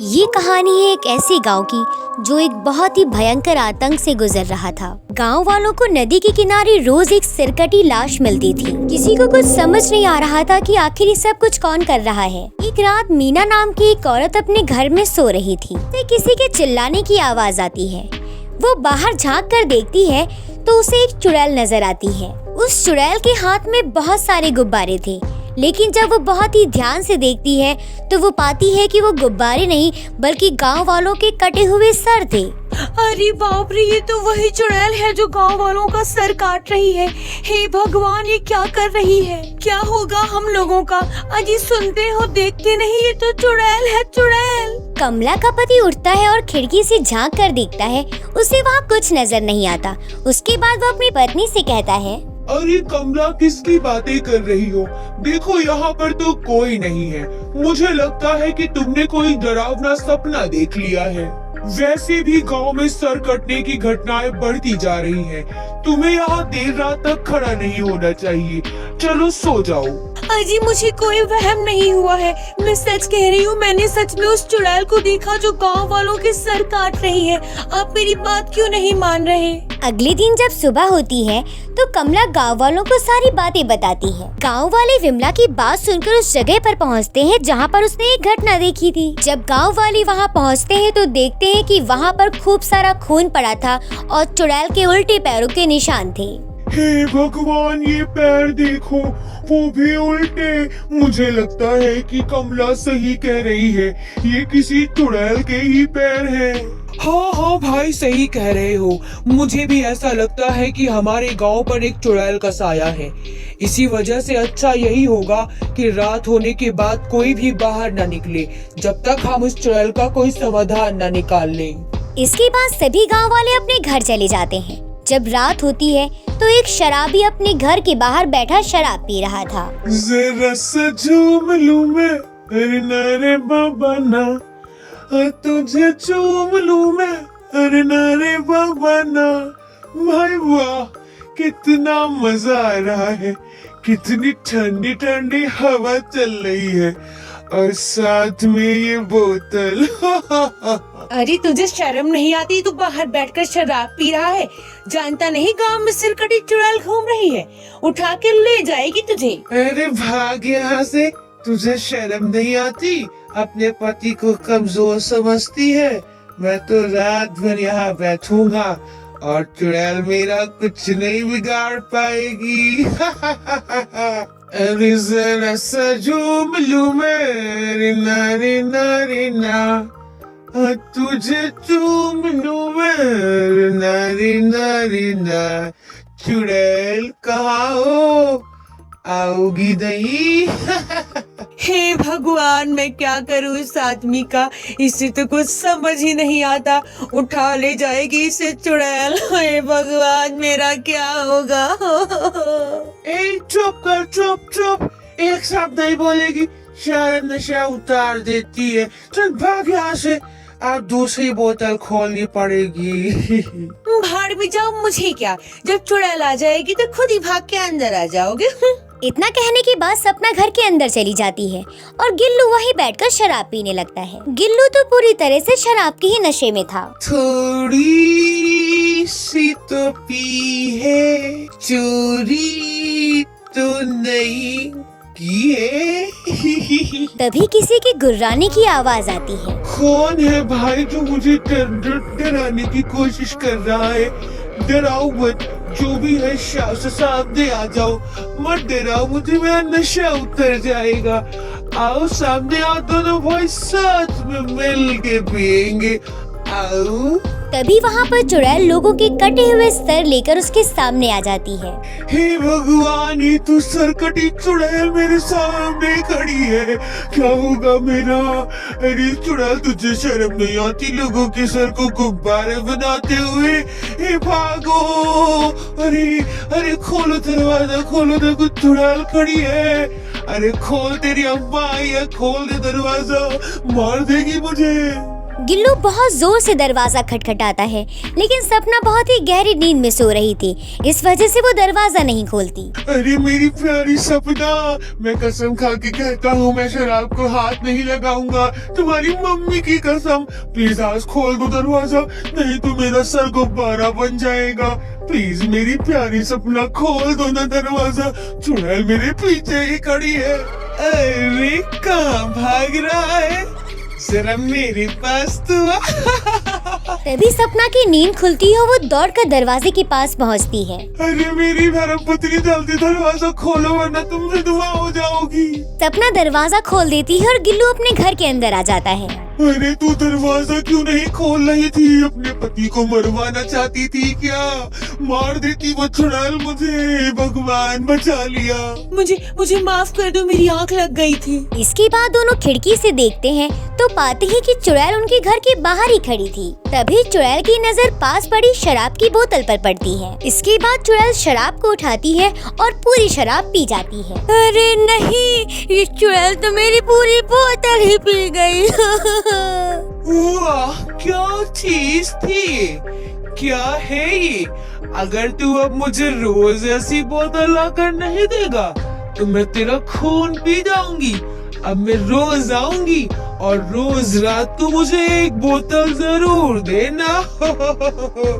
ये कहानी है एक ऐसे गांव की जो एक बहुत ही भयंकर आतंक से गुजर रहा था। गांव वालों को नदी के किनारे रोज एक सिरकटी लाश मिलती थी। किसी को कुछ समझ नहीं आ रहा था कि आखिर ये सब कुछ कौन कर रहा है। एक रात मीना नाम की एक औरत अपने घर में सो रही थी। उसे किसी के चिल्लाने की आवाज आती है। वो बाहर झांक कर देखती है तो उसे एक चुड़ैल नजर आती है। उस चुड़ैल के हाथ में बहुत सारे गुब्बारे थे, लेकिन जब वो बहुत ही ध्यान से देखती है तो वो पाती है कि वो गुब्बारे नहीं बल्कि गांव वालों के कटे हुए सर थे। अरे बाप रे, ये तो वही चुड़ैल है जो गांव वालों का सर काट रही है। हे भगवान, ये क्या कर रही है? क्या होगा हम लोगों का? अजी सुनते हो, देखते नहीं, ये तो चुड़ैल है, चुड़ैल। कमला का पति उठता है और खिड़की से झांक कर देखता है। उसे वहाँ कुछ नजर नहीं आता। उसके बाद वो अपनी पत्नी से कहता है, अरे कमला, किसकी बातें कर रही हो? देखो यहाँ पर तो कोई नहीं है। मुझे लगता है कि तुमने कोई डरावना सपना देख लिया है। वैसे भी गांव में सर कटने की घटनाएं बढ़ती जा रही हैं। तुम्हें यहाँ देर रात तक खड़ा नहीं होना चाहिए। चलो सो जाओ। अजी मुझे कोई वहम नहीं हुआ है, मैं सच कह रही हूँ। मैंने सच में उस चुड़ैल को देखा जो गांव वालों के सर काट रही है। आप मेरी बात क्यों नहीं मान रहे? अगले दिन जब सुबह होती है तो कमला गांव वालों को सारी बातें बताती है। गांव वाले विमला की बात सुनकर उस जगह पर पहुंचते हैं जहां पर उसने एक घटना देखी थी। जब गांव वाले वहां पहुंचते हैं तो देखते हैं कि वहां पर खूब सारा खून पड़ा था और चुड़ैल के उल्टे पैरों के निशान थे। हे भगवान, ये पैर देखो, वो भी उल्टे। मुझे लगता है कि कमला सही कह रही है, ये किसी चुड़ैल के ही पैर हैं। हाँ भाई, सही कह रहे हो। मुझे भी ऐसा लगता है कि हमारे गांव पर एक चुड़ैल का साया है। इसी वजह से अच्छा यही होगा कि रात होने के बाद कोई भी बाहर न निकले जब तक हम उस चुड़ैल का कोई समाधान न निकाल लें। इसके बाद सभी गांव वाले अपने घर चले जाते हैं। जब रात होती है तो एक शराबी अपने घर के बाहर बैठा शराब पी रहा था। जरा सा झूम लूं मैं, अरे नारे बाबा ना, तुझे चूम लूं मैं, अरे नारे बाबा ना। भाई वाह, कितना मजा आ रहा है। कितनी ठंडी ठंडी हवा चल रही है और साथ में ये बोतल। अरे तुझे शर्म नहीं आती? तू बाहर बैठकर शराब पी रहा है। जानता नहीं गांव में सिरकटी चुड़ैल घूम रही है, उठा के ले जाएगी तुझे। अरे भाग यहाँ से, तुझे शर्म नहीं आती? अपने पति को कमजोर समझती है? मैं तो रात भर यहाँ बैठूंगा और चुड़ैल मेरा कुछ नहीं बिगाड़ पाएगी। अरे जरा सा झूम लूं मैं, रे नारे ना, तुझे चूम लूं मैं, रे नारे ना। चुड़ैल कहाँ हो? आओगी नहीं? हे भगवान, मैं क्या करूं इस आदमी का? इसे तो कुछ समझ ही नहीं आता। उठा ले जाएगी इसे चुड़ैल। हे भगवान, मेरा क्या होगा? ए चुप कर, चुप। एक शब्द नहीं बोलेगी, शायद नशा उतार देती है। चल भाग यहाँ से, अब दूसरी बोतल खोलनी पड़ेगी। भाड़ में जाओ, मुझे क्या? जब चुड़ैल आ जाएगी तो खुद ही भाग के अंदर आ जाओगे। इतना कहने के बाद सपना घर के अंदर चली जाती है और गिल्लू वहीं बैठकर शराब पीने लगता है। गिल्लू तो पूरी तरह से शराब के ही नशे में था। थोड़ी सी तो पी है, चोरी तो नहीं की है। तभी किसी की गुर्राने की आवाज आती है। कौन है भाई जो मुझे डराने की कोशिश कर रहा है? डराओ मत, जो भी है सामने आ जाओ। मत डराओ मुझे, मेरा नशा उतर जाएगा। आओ सामने आओ, दोनों भाई साथ में मिल के पिएंगे। आओ। तभी वहाँ पर चुड़ैल लोगों के कटे हुए सर लेकर उसके सामने आ जाती है। हे भगवान, ये तो सरकटी चुड़ैल मेरे सामने खड़ी है। क्या होगा मेरा? अरे चुड़ैल, तुझे शर्म नहीं आती लोगों के सर को गुब्बारे बनाते हुए? हे भागो! अरे खोलो दरवाजा, खोलो, देखो चुड़ैल खड़ी है। अरे खोल, तेरी अम्मा आई है, खोल दे दरवाजा, मार देगी मुझे। गिल्लू बहुत जोर से दरवाजा खटखटाता है, लेकिन सपना बहुत ही गहरी नींद में सो रही थी, इस वजह से वो दरवाजा नहीं खोलती। अरे मेरी प्यारी सपना, मैं कसम खा के कहता हूँ मैं शराब को हाथ नहीं लगाऊंगा, तुम्हारी मम्मी की कसम। प्लीज आज खोल दो दरवाजा, नहीं तो मेरा सर गुब्बारा बन जाएगा। प्लीज मेरी प्यारी सपना खोल दो ना दरवाजा, चुड़ैल मेरे पीछे ही खड़ी है। अरे कहाँ भाग रहा है, जरा मेरे पास तो आ। तभी सपना की नींद खुलती है, वो दौड़कर दरवाजे के पास पहुंचती है। अरे मेरी धर्मपत्नी जल्दी दरवाजा खोलो वरना तुम विधवा हो जाओगी। सपना दरवाजा खोल देती है और गिल्लू अपने घर के अंदर आ जाता है। अरे तू दरवाजा क्यों नहीं खोल रही थी? अपने पति को मरवाना चाहती थी क्या? मार देती वो चुड़ैल मुझे, भगवान बचा लिया। मुझे माफ कर दो, मेरी आंख लग गई थी। इसके बाद दोनों खिड़की से देखते हैं तो पाते हैं कि चुड़ैल उनके घर के बाहर ही खड़ी थी। तभी चुड़ैल की नजर पास पड़ी शराब की बोतल पर पड़ती है। इसके बाद चुड़ैल शराब को उठाती है और पूरी शराब पी जाती है। अरे नहीं, ये चुड़ैल तो मेरी पूरी बोतल ही पी गई। वाह क्या चीज थी, क्या है ये? अगर तू अब मुझे रोज ऐसी बोतल लाकर नहीं देगा तो मैं तेरा खून पी जाऊंगी। अब मैं रोज आऊंगी और रोज रात को मुझे एक बोतल जरूर देना।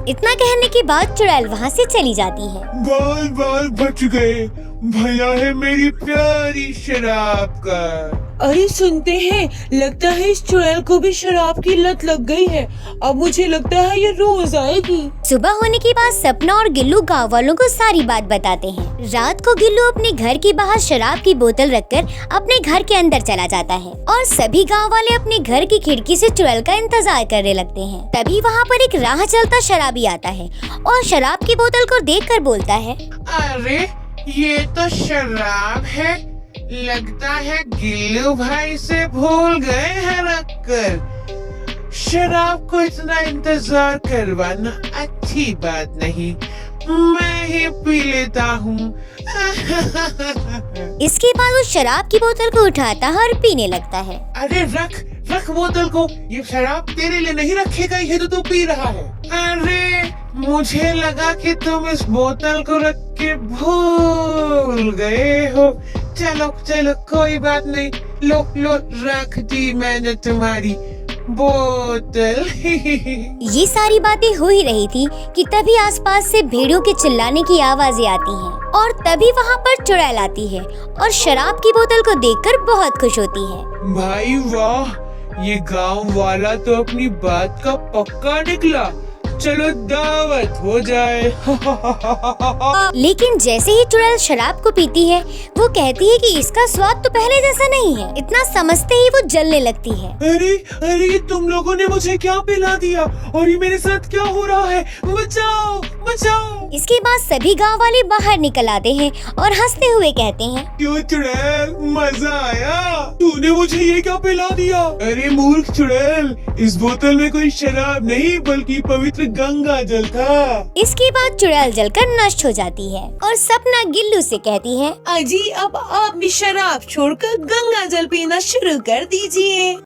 इतना कहने के बाद चुड़ैल वहाँ से चली जाती है। बाल बाल बच गए, भैया है मेरी प्यारी शराब का। अरे सुनते हैं, लगता है इस चुड़ैल को भी शराब की लत लग गई है। अब मुझे लगता है ये रोज आएगी। सुबह होने के बाद सपना और गिल्लू गाँव वालों को सारी बात बताते हैं। रात को गिल्लू अपने घर के बाहर शराब की बोतल रखकर अपने घर के अंदर चला जाता है और सभी गाँव वाले अपने घर की खिड़की से चुड़ैल का इंतजार करने लगते हैं। तभी वहाँ पर एक राह चलता शराबी आता है और शराब की बोतल को देखकर बोलता है, अरे ये तो शराब है, लगता है गिल्लू भाई से भूल गए हैं रखकर। शराब को इतना इंतजार करवाना अच्छी बात नहीं, मैं ही पी लेता हूँ। इसके बाद वो शराब की बोतल को उठाता है और पीने लगता है। अरे रख बोतल को, ये शराब तेरे लिए नहीं रखी गई है तो तू पी रहा है। अरे मुझे लगा कि तुम इस बोतल को रख के भूल गए हो। चलो कोई बात नहीं, लो रख दी मैंने तुम्हारी बोतल। ये सारी बातें हो ही रही थी कि तभी आसपास से भेड़ियों के चिल्लाने की आवाजें आती हैं और तभी वहाँ पर चुड़ैल आती है और शराब की बोतल को देखकर बहुत खुश होती है। भाई वाह, ये गांव वाला तो अपनी बात का पक्का निकला, चलो दावत हो जाए। लेकिन जैसे ही चुड़ैल शराब को पीती है वो कहती है कि इसका स्वाद तो पहले जैसा नहीं है। इतना समझते ही वो जलने लगती है। अरे तुम लोगों ने मुझे क्या पिला दिया और ये मेरे साथ क्या हो रहा है? बचाओ। इसके बाद सभी गांव वाले बाहर निकल आते हैं और हंसते हुए कहते हैं, क्यों चुड़ैल, मजा आया? तूने मुझे ये क्या पिला दिया? अरे मूर्ख चुड़ैल, इस बोतल में कोई शराब नहीं बल्कि पवित्र गंगा जल था। इसके बाद चुड़ैल जलकर नष्ट हो जाती है और सपना गिल्लू से कहती है, अजी अब आप भी शराब छोड़कर गंगा जल पीना शुरू कर दीजिए।